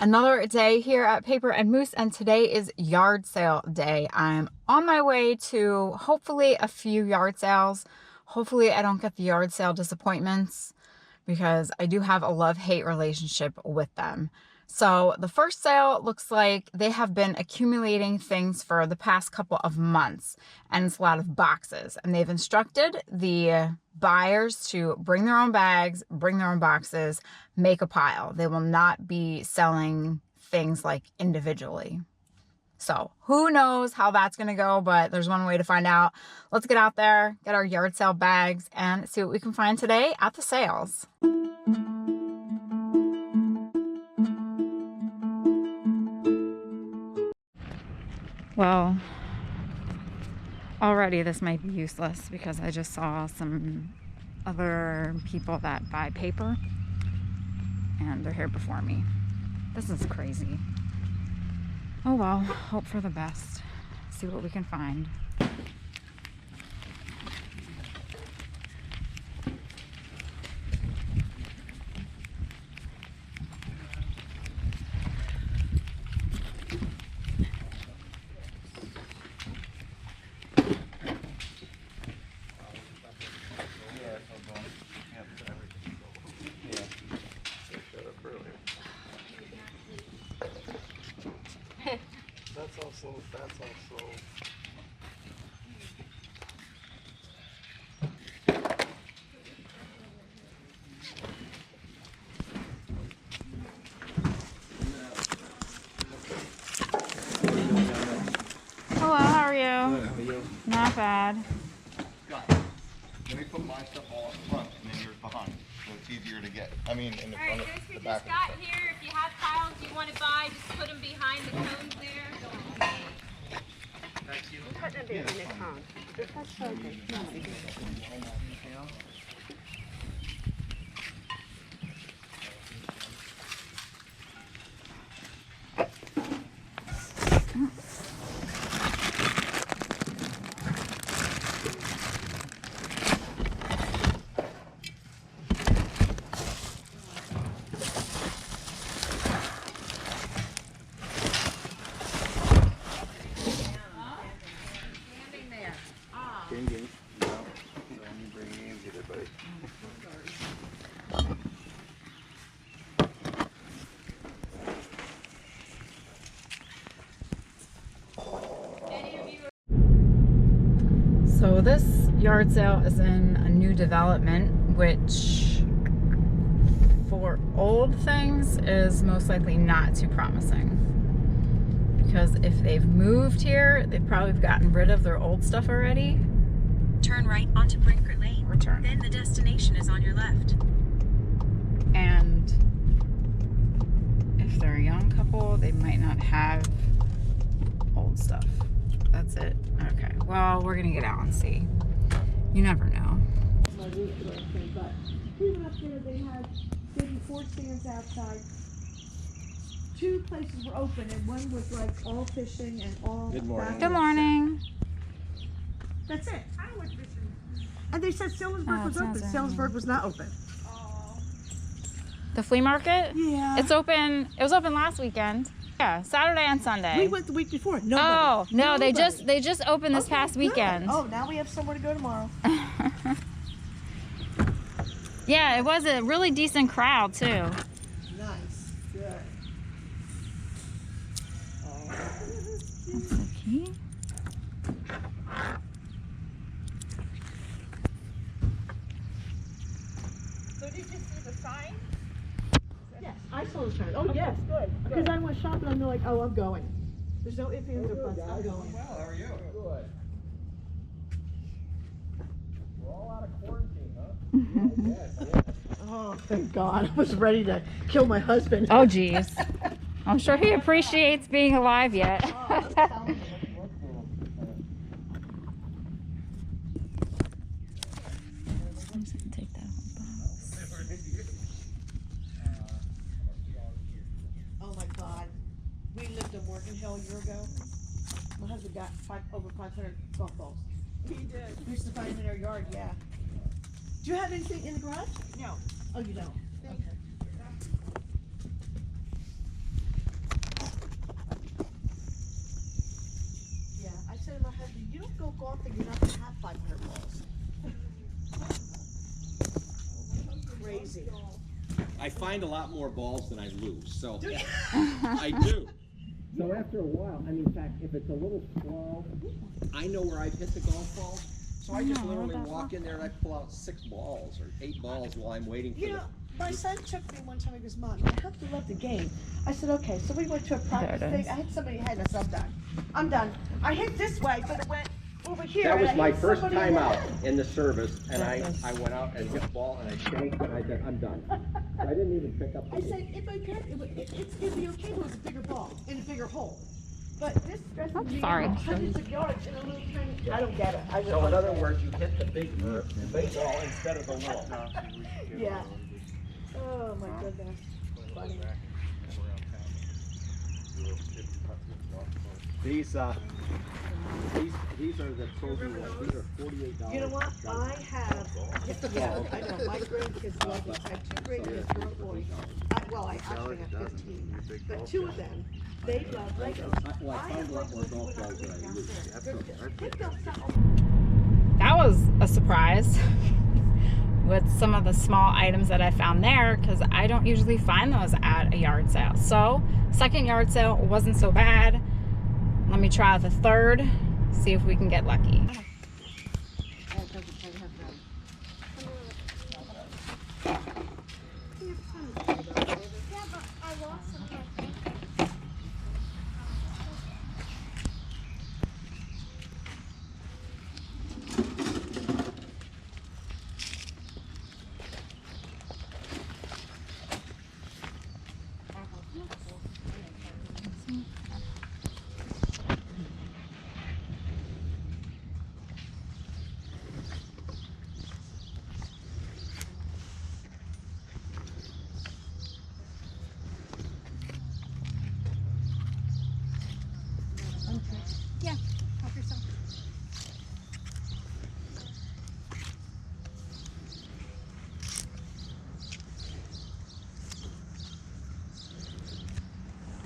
Another day here at Paper and Moose, and today is yard sale day. I'm on my way to hopefully a few yard sales. Hopefully I don't get the yard sale disappointments because I do have a love-hate relationship with them. So the first sale looks like they have been accumulating things for the past couple of months, and it's a lot of boxes, and they've instructed the buyers to bring their own bags, bring their own boxes, make a pile. They will not be selling things like individually. So who knows how that's going to go, but there's one way to find out. Let's get out there, get our yard sale bags, and see what we can find today at the sales. Well, already this might be useless because I just saw some other people that buy paper and they're here before me. This is crazy. Oh well, hope for the best. See what we can find. That's also. Hello, how are you? Good, how are you? Not bad. Scott, let me put my stuff all up front and then yours behind, so it's easier to get. I mean, in the front of the back. Scott here, if you have piles you want to buy, just put them behind the cones there. Put them in the cone. That's focus. So this yard sale is in a new development, which for old things is most likely not too promising. Because if they've moved here, they've probably gotten rid of their old stuff already. Turn right onto Brinker Lane. Return. Then the destination is on your left. And if they're a young couple, they might not have old stuff. That's it. Okay. Well, we're gonna get out and see. You never know. My roof direction, but we went up there, they had maybe 4 stands outside. 2 places were open and one was like all fishing and all. Good morning. Good morning. That's it. I went fishing. And they said Sellersburg was it open. sounds Sellersburg was not open. The flea market? Yeah. It's open. It was open last weekend. Yeah, Saturday and Sunday. We went the week before. Nobody. Oh no, Nobody. they just opened this Okay, past good. weekend. Oh, now we have somewhere to go tomorrow. Yeah, it was a really decent crowd too. Nice. Good. That's the key. So did you see the sign? Yes, I saw the sign. Oh, yes, good. Because I went shopping and they're like, oh, I'm going. There's no ifs, ands, or buts. I'm going. Well, how are you? Good. We're all out of quarantine, huh? Yes. Oh, thank God. I was ready to kill my husband. Oh geez. I'm sure he appreciates being alive yet. Take that whole box. Oh my God. We lived in Morgan Hill a year ago. My husband got over 500 golf balls. He did. We used to find them in our yard, yeah. Do you have anything in the garage? No. Oh, you don't? Okay. golf and you're not gonna have 500 balls. Crazy. I find a lot more balls than I lose, so I do. So after a while, I mean, in fact, if it's a little slow, I know where I've hit the golf ball. So I just literally walk in there and I pull out 6 balls or 8 balls while I'm waiting for You know, my son took me one time. He goes, Mom, you have to love the game. I said, okay. So we went to a practice thing. I hit somebody ahead. I said, I'm done. I'm done. I hit this way, but it went over here. That was and I my hit first somebody time out ahead. in the service, and I went out and hit the ball, and I shanked, and I said, I'm done. I didn't even pick up the I ball. said, if I could, it'd be okay if it was a bigger ball in a bigger hole. But this stresses me sorry. out. Hundreds of yards in a little tiny. I don't get it. I So in other words, you hit the big ball instead of the little. Yeah. Oh my goodness. Funny. These are the trophy ones. These are $48. You know what? I have, yeah, I know, my grandkids love this. I have 2 grandkids, girl and boy. Well, I actually have 15, but 2 of them, they love Legos. Well, I found a lot more golf balls than I used. That was a surprise with some of the small items that I found there, because I don't usually find those at a yard sale. So second yard sale wasn't so bad. Let me try the third, see if we can get lucky. Yeah, help yourself.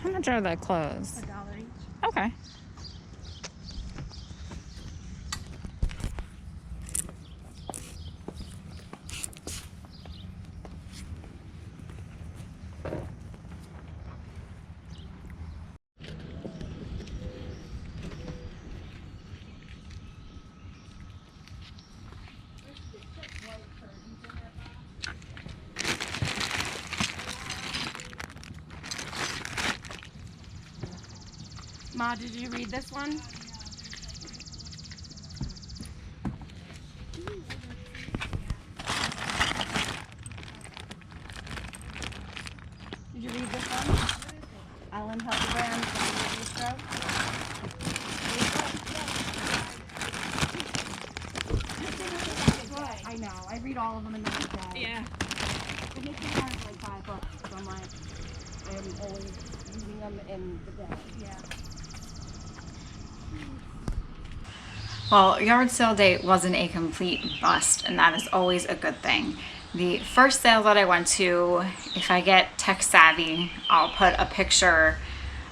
How much are the clothes? $1 each. Okay. Ma, did you read this one? Did you read this one? Ellen Hildebrand from the I know. I read all of them in the day. Yeah. It makes me kind of like 5 books. So I'm like, I am always reading them in the day. Yeah. Well, yard sale day wasn't a complete bust, and that is always a good thing. The first sale that I went to, if I get tech savvy, I'll put a picture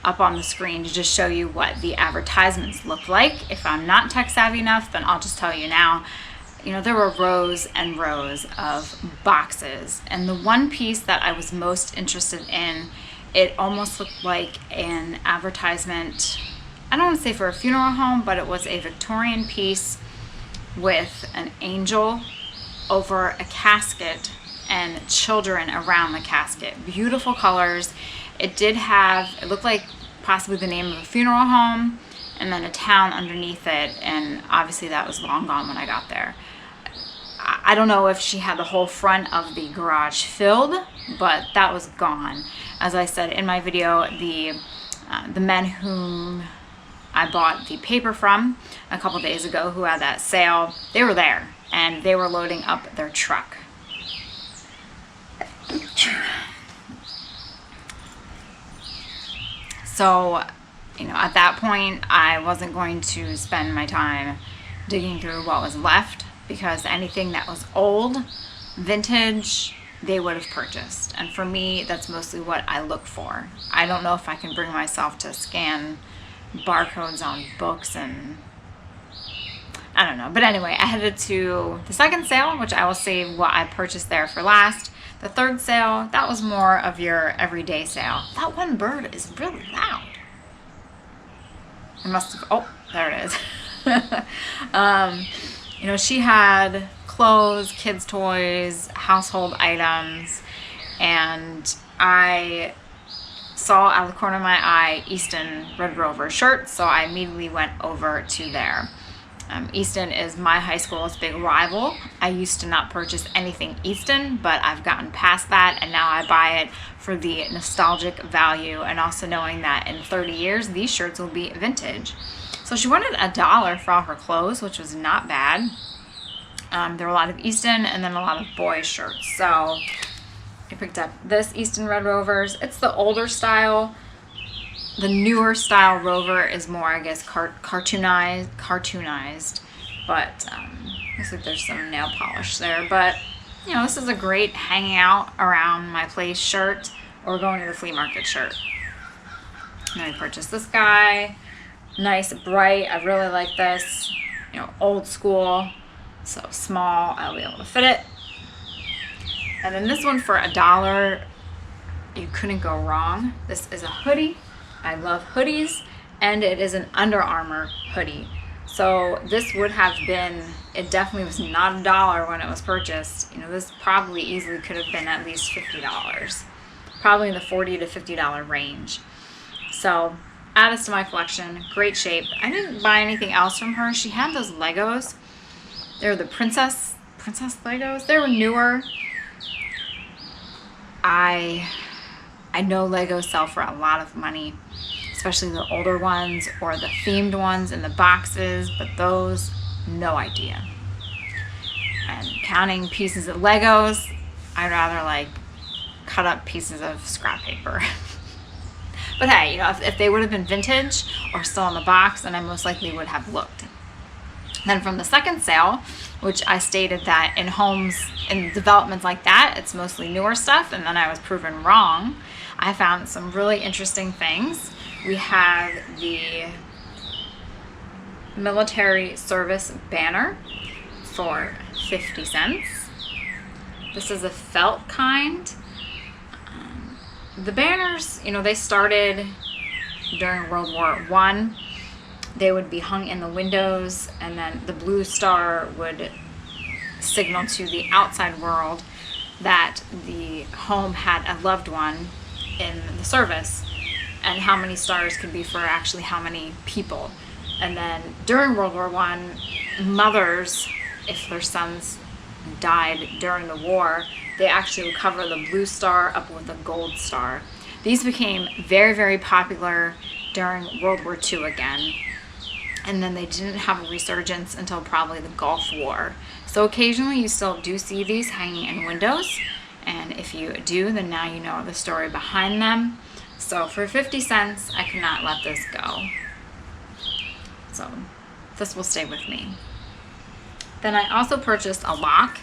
up on the screen to just show you what the advertisements look like. If I'm not tech savvy enough, then I'll just tell you now. You know, there were rows and rows of boxes, and the one piece that I was most interested in, it almost looked like an advertisement, I don't want to say for a funeral home, but it was a Victorian piece with an angel over a casket and children around the casket. Beautiful colors. It did have, it looked like possibly the name of a funeral home and then a town underneath it, and obviously that was long gone when I got there. I don't know if she had the whole front of the garage filled, but that was gone. As I said in my video, the men whom I bought the paper from a couple days ago who had that sale, they were there and they were loading up their truck. So, you know, at that point, I wasn't going to spend my time digging through what was left, because anything that was old, vintage, they would have purchased. And for me, that's mostly what I look for. I don't know if I can bring myself to scan barcodes on books, and I don't know. But anyway, I headed to the second sale, which I will save what I purchased there for last. The third sale, that was more of your everyday sale. That one bird is really loud. I must have, oh, there it is. You know, she had clothes, kids' toys, household items, and I saw out of the corner of my eye Easton Red Rover shirt, so I immediately went over to there. Easton is my high school's big rival. I used to not purchase anything Easton, but I've gotten past that, and now I buy it for the nostalgic value, and also knowing that in 30 years these shirts will be vintage. So she wanted $1 for all her clothes, which was not bad. There were a lot of Easton and then a lot of boys shirts. So I picked up this Easton Red Rovers. It's the older style. The newer style Rover is more, I guess, cartoonized, but looks like there's some nail polish there. But you know, this is a great hanging out around my place shirt or going to the flea market shirt. And then I purchased this guy, nice, bright. I really like this. You know, old school, so small. I'll be able to fit it. And then this one for $1, you couldn't go wrong. This is a hoodie. I love hoodies, and it is an Under Armour hoodie. So this would have been, it definitely was not $1 when it was purchased. You know, this probably easily could have been at least $50. Probably in the $40 to $50 range. So add this to my collection. Great shape. I didn't buy anything else from her. She had those Legos. They're the princess Legos. They were newer. I know Legos sell for a lot of money, especially the older ones or the themed ones in the boxes, but those, no idea. And counting pieces of Legos, I'd rather like cut up pieces of scrap paper. But hey, you know, if they would have been vintage or still in the box, then I most likely would have looked. Then from the second sale, which I stated that in homes, in developments like that, it's mostly newer stuff, and then I was proven wrong. I found some really interesting things. We have the military service banner for 50 cents. This is a felt kind. The banners, you know, they started during World War I. They would be hung in the windows, and then the blue star would signal to the outside world that the home had a loved one in the service, and how many stars could be for actually how many people. And then during World War I, mothers, if their sons died during the war, they actually would cover the blue star up with a gold star. These became very, very popular during World War II again. And then they didn't have a resurgence until probably the Gulf War. So occasionally you still do see these hanging in windows. And if you do, then now you know the story behind them. So for 50 cents, I could not let this go. So this will stay with me. Then I also purchased a lock.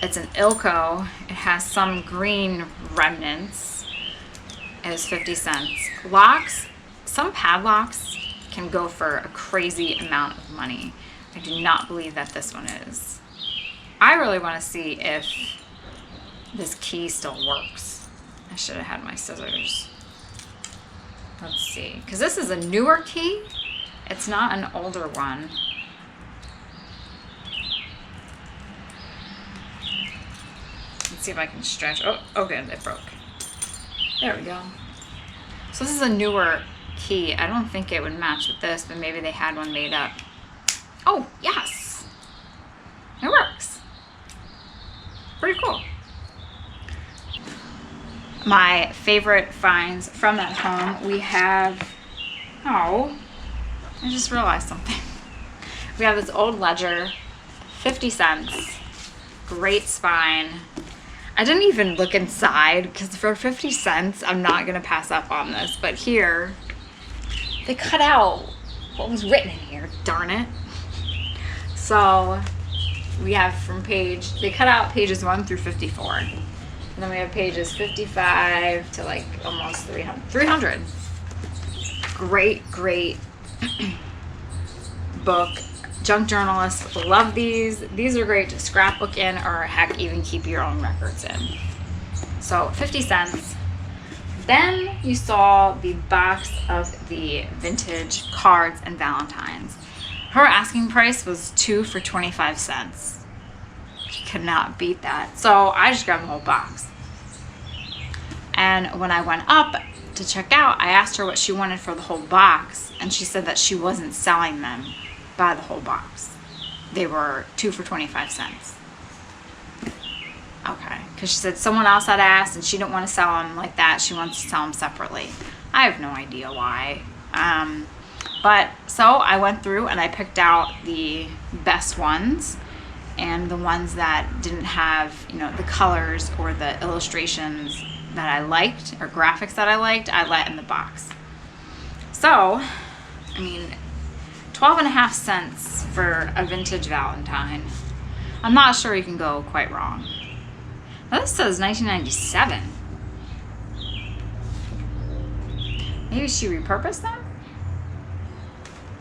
It's an Ilko. It has some green remnants. It is 50 cents. Locks, some padlocks can go for a crazy amount of money. I do not believe that this one is. I really want to see if this key still works. I should have had my scissors. Let's see, because this is a newer key. It's not an older one. Let's see if I can stretch. Oh, good, it broke. There we go. So this is a newer key. I don't think it would match with this, but maybe they had one made up. Oh, yes. It works. Pretty cool. My favorite finds from that home, we have, oh, I just realized something. We have this old ledger, 50 cents, great spine. I didn't even look inside because for 50 cents, I'm not gonna pass up on this. But here, they cut out what was written in here, darn it. So we have they cut out pages 1 through 54. And then we have pages 55 to like almost 300. Great, great book. Junk journalists love these. These are great to scrapbook in, or heck, even keep your own records in. So 50 cents. Then you saw the box of the vintage cards and Valentines. Her asking price was 2 for 25 cents. She could not beat that. So I just grabbed the whole box. And when I went up to check out, I asked her what she wanted for the whole box, and she said that she wasn't selling them by the whole box. They were 2 for 25 cents. Okay, because she said someone else had asked and she didn't want to sell them like that. She wants to sell them separately. I have no idea why. But so I went through and I picked out the best ones, and the ones that didn't have, you know, the colors or the illustrations that I liked or graphics that I liked, I let in the box. So, I mean, 12.5 cents for a vintage Valentine. I'm not sure you can go quite wrong. Now this says 1997. Maybe she repurposed them?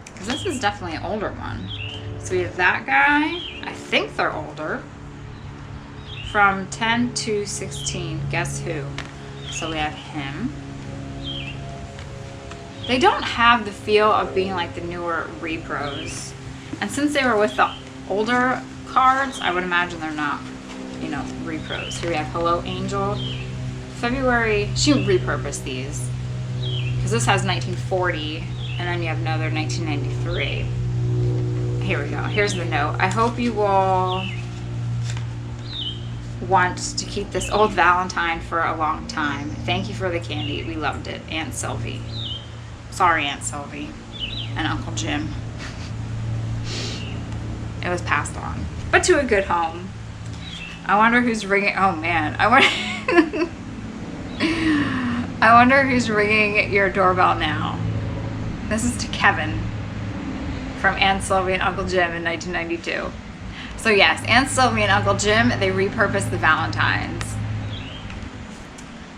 Because this is definitely an older one. So we have that guy. I think they're older. From 10 to 16. Guess who? So we have him. They don't have the feel of being like the newer repros. And since they were with the older cards, I would imagine they're not, you know, repros. Here we have Hello Angel. February, she repurposed these. Because this has 1940, and then you have another 1993. Here we go. Here's the note. I hope you will want to keep this old Valentine for a long time. Thank you for the candy. We loved it. Aunt Sylvie. Sorry, Aunt Sylvie and Uncle Jim. It was passed on, but to a good home. I wonder who's ringing. Oh man, I wonder who's ringing your doorbell now. This is to Kevin from Aunt Sylvie and Uncle Jim in 1992. So yes, Aunt Sylvie and Uncle Jim, they repurposed the Valentines.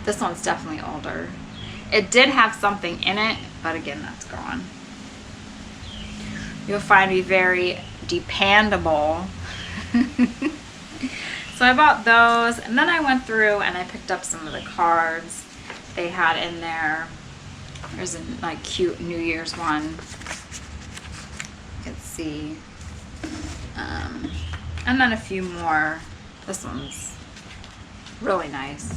This one's definitely older. It did have something in it, but again, that's gone. You'll find me very dependable. So I bought those, and then I went through and I picked up some of the cards they had in there. There's a like cute New Year's one. You can see. And then a few more. This one's really nice.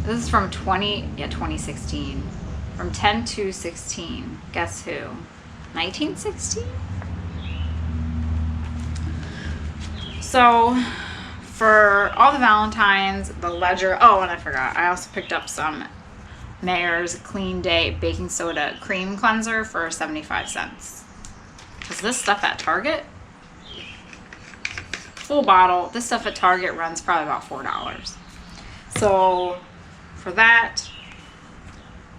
This is from 2016. From 10 to 16. Guess who? 1916? So for all the Valentines, the ledger. Oh, and I forgot. I also picked up some Mayer's Clean Day Baking Soda Cream Cleanser for 75 cents. Is this stuff at Target? Full bottle. This stuff at Target runs probably about $4. So for that,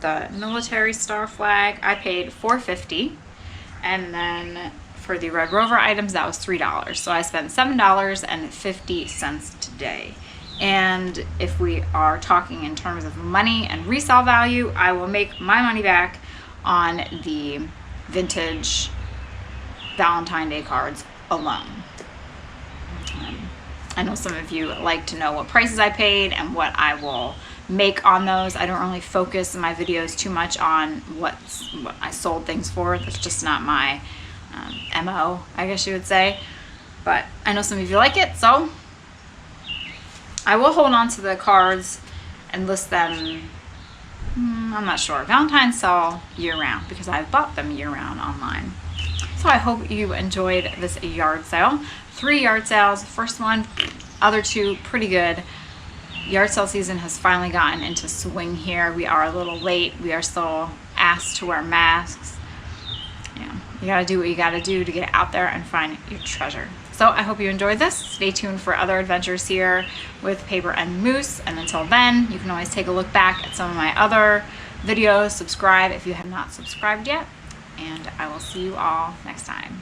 the military star flag, I paid $4.50, and then for the Red Rover items, that was $3. So I spent $7.50 today. And if we are talking in terms of money and resale value, I will make my money back on the vintage Valentine Day cards alone. I know some of you like to know what prices I paid and what I will make on those. I don't really focus in my videos too much on what I sold things for. That's just not my MO, I guess you would say. But I know some of you like it, so I will hold on to the cards and list them. I'm not sure. Valentine's sell year-round because I've bought them year-round online. So I hope you enjoyed this yard sale. 3 yard sales. First one, other 2 pretty good. Yard sale season has finally gotten into swing here. We are a little late. We are still asked to wear masks. Yeah, you gotta do what you gotta do to get out there and find your treasure. So I hope you enjoyed this. Stay tuned for other adventures here with Paper and Moose. And until then, you can always take a look back at some of my other videos. Subscribe if you have not subscribed yet. And I will see you all next time.